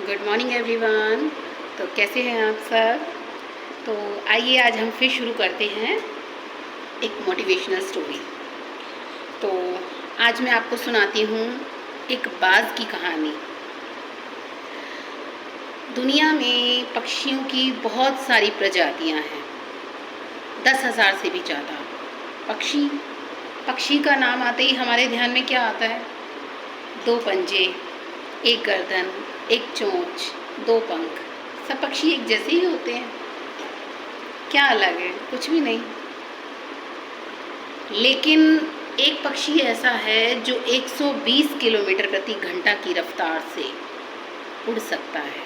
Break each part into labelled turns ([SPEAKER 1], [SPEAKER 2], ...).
[SPEAKER 1] Good morning everyone. तो कैसे हैं आप सब। तो आइए आज हम फिर शुरू करते हैं एक मोटिवेशनल स्टोरी। तो आज मैं आपको सुनाती हूँ एक बाज की कहानी। दुनिया में पक्षियों की बहुत सारी प्रजातियाँ हैं, 10,000 से भी ज़्यादा। पक्षी का नाम आते ही हमारे ध्यान में क्या आता है? दो पंजे, एक गर्दन, एक चोंच, दो पंख। सब पक्षी एक जैसे ही होते हैं, क्या अलग है? कुछ भी नहीं। लेकिन एक पक्षी ऐसा है जो 120 किलोमीटर प्रति घंटा की रफ्तार से उड़ सकता है।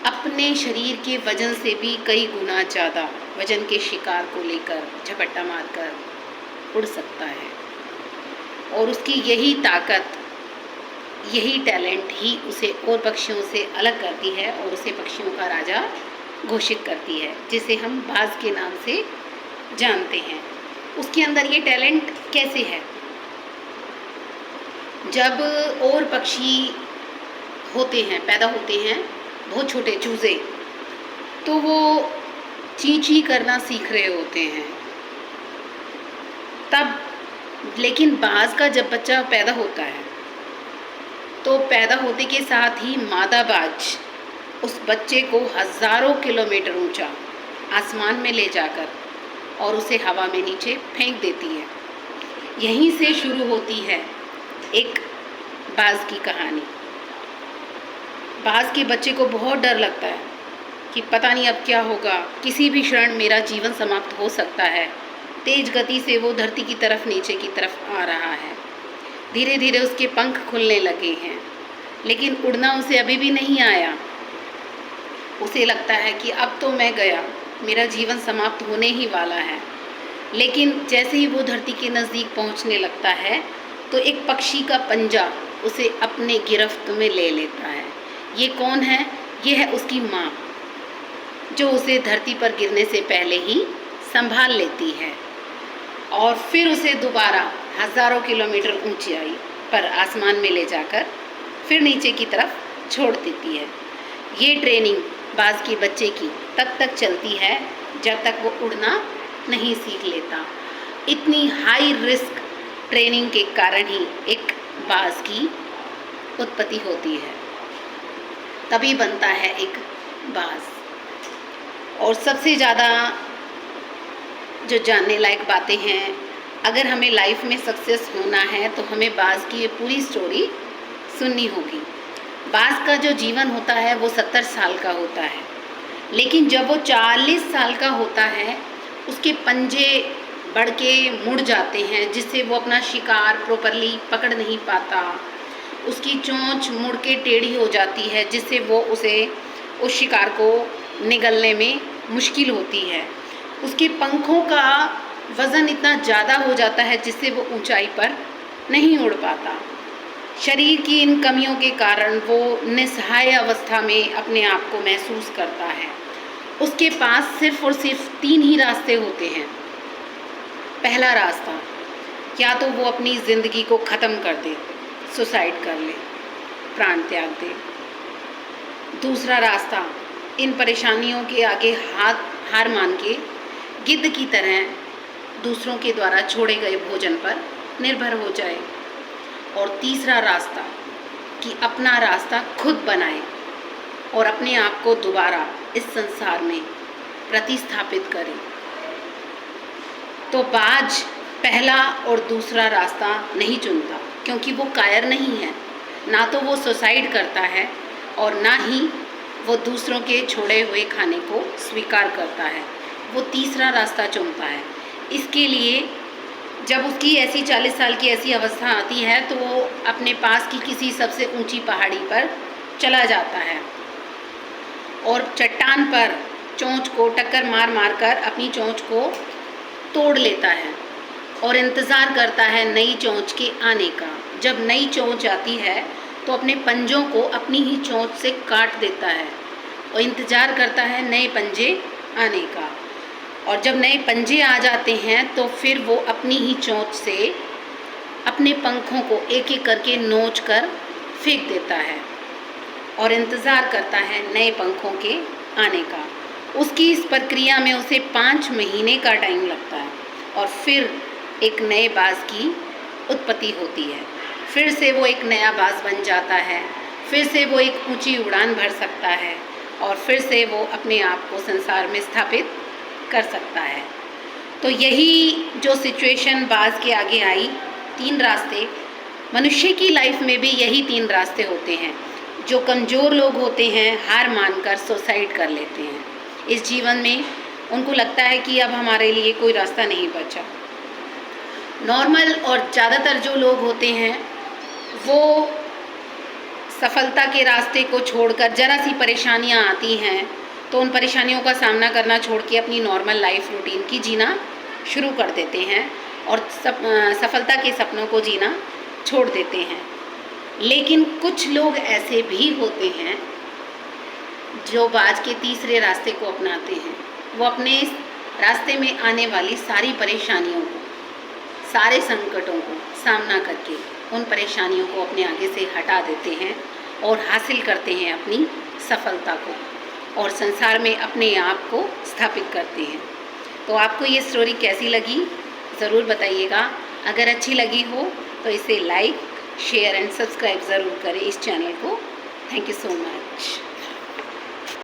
[SPEAKER 1] अपने शरीर के वजन से भी कई गुना ज़्यादा वजन के शिकार को लेकर झपट्टा मारकर उड़ सकता है। और उसकी यही ताकत, यही टैलेंट ही उसे और पक्षियों से अलग करती है और उसे पक्षियों का राजा घोषित करती है, जिसे हम बाज के नाम से जानते हैं। उसके अंदर ये टैलेंट कैसे है? जब और पक्षी होते हैं, पैदा होते हैं, बहुत छोटे चूज़े, तो वो ची ची करना सीख रहे होते हैं तब। लेकिन बाज का जब बच्चा पैदा होता है तो पैदा होते के साथ ही मादा बाज उस बच्चे को हज़ारों किलोमीटर ऊंचा आसमान में ले जाकर और उसे हवा में नीचे फेंक देती है। यहीं से शुरू होती है एक बाज की कहानी। बाज के बच्चे को बहुत डर लगता है कि पता नहीं अब क्या होगा, किसी भी क्षण मेरा जीवन समाप्त हो सकता है। तेज गति से वो धरती की तरफ, नीचे की तरफ आ रहा है। धीरे धीरे उसके पंख खुलने लगे हैं, लेकिन उड़ना उसे अभी भी नहीं आया। उसे लगता है कि अब तो मैं गया, मेरा जीवन समाप्त होने ही वाला है। लेकिन जैसे ही वो धरती के नज़दीक पहुंचने लगता है तो एक पक्षी का पंजा उसे अपने गिरफ्त में ले लेता है। ये कौन है? ये है उसकी माँ, जो उसे धरती पर गिरने से पहले ही संभाल लेती है और फिर उसे दोबारा हज़ारों किलोमीटर ऊंचाई पर आसमान में ले जाकर फिर नीचे की तरफ छोड़ देती है। ये ट्रेनिंग बाज के बच्चे की तब तक चलती है जब तक वो उड़ना नहीं सीख लेता। इतनी हाई रिस्क ट्रेनिंग के कारण ही एक बाज की उत्पत्ति होती है, तभी बनता है एक बाज। और सबसे ज़्यादा जो जानने लायक बातें हैं, अगर हमें लाइफ में सक्सेस होना है तो हमें बाज की ये पूरी स्टोरी सुननी होगी। बाज का जो जीवन होता है वो 70 साल का होता है, लेकिन जब वो 40 साल का होता है उसके पंजे बढ़ के मुड़ जाते हैं, जिससे वो अपना शिकार प्रॉपरली पकड़ नहीं पाता। उसकी चोंच मुड़ के टेढ़ी हो जाती है, जिससे वो उस शिकार को निगलने में मुश्किल होती है। उसके पंखों का वज़न इतना ज़्यादा हो जाता है जिससे वो ऊंचाई पर नहीं उड़ पाता। शरीर की इन कमियों के कारण वो निस्सहाय अवस्था में अपने आप को महसूस करता है। उसके पास सिर्फ और सिर्फ 3 ही रास्ते होते हैं। पहला रास्ता, या तो वो अपनी ज़िंदगी को ख़त्म कर दे, सुसाइड कर ले, प्राण त्याग दे। दूसरा रास्ता, इन परेशानियों के आगे हार मान के गिद्ध की तरह दूसरों के द्वारा छोड़े गए भोजन पर निर्भर हो जाए। और तीसरा रास्ता, कि अपना रास्ता खुद बनाए और अपने आप को दोबारा इस संसार में प्रतिस्थापित करे। तो बाज पहला और दूसरा रास्ता नहीं चुनता, क्योंकि वो कायर नहीं है। ना तो वो सुसाइड करता है और ना ही वो दूसरों के छोड़े हुए खाने को स्वीकार करता है। वो तीसरा रास्ता चुनता है। इसके लिए जब उसकी ऐसी 40 साल की ऐसी अवस्था आती है तो वो अपने पास की किसी सबसे ऊंची पहाड़ी पर चला जाता है और चट्टान पर चोंच को टक्कर मार मार कर अपनी चोंच को तोड़ लेता है और इंतज़ार करता है नई चोंच के आने का। जब नई चोंच आती है तो अपने पंजों को अपनी ही चोंच से काट देता है और इंतज़ार करता है नए पंजे आने का। और जब नए पंजे आ जाते हैं तो फिर वो अपनी ही चोंच से अपने पंखों को एक एक करके नोच कर फेंक देता है और इंतज़ार करता है नए पंखों के आने का। उसकी इस प्रक्रिया में उसे 5 महीने का टाइम लगता है और फिर एक नए बाज़ की उत्पत्ति होती है। फिर से वो एक नया बाज़ बन जाता है, फिर से वो एक ऊंची उड़ान भर सकता है और फिर से वो अपने आप को संसार में स्थापित कर सकता है। तो यही जो सिचुएशन बाज़ के आगे आई, 3 रास्ते, मनुष्य की लाइफ में भी यही 3 रास्ते होते हैं। जो कमज़ोर लोग होते हैं हार मानकर सुसाइड कर लेते हैं। इस जीवन में उनको लगता है कि अब हमारे लिए कोई रास्ता नहीं बचा। नॉर्मल और ज़्यादातर जो लोग होते हैं वो सफलता के रास्ते को छोड़कर ज़रा सी परेशानियां आती हैं तो उन परेशानियों का सामना करना छोड़ के अपनी नॉर्मल लाइफ रूटीन की जीना शुरू कर देते हैं और सफलता के सपनों को जीना छोड़ देते हैं। लेकिन कुछ लोग ऐसे भी होते हैं जो बाज के तीसरे रास्ते को अपनाते हैं। वो अपने रास्ते में आने वाली सारी परेशानियों को, सारे संकटों को सामना करके उन परेशानियों को अपने आगे से हटा देते हैं और हासिल करते हैं अपनी सफलता को और संसार में अपने आप को स्थापित करते हैं। तो आपको ये स्टोरी कैसी लगी ज़रूर बताइएगा। अगर अच्छी लगी हो तो इसे लाइक, शेयर एंड सब्सक्राइब ज़रूर करें इस चैनल को। Thank you so much.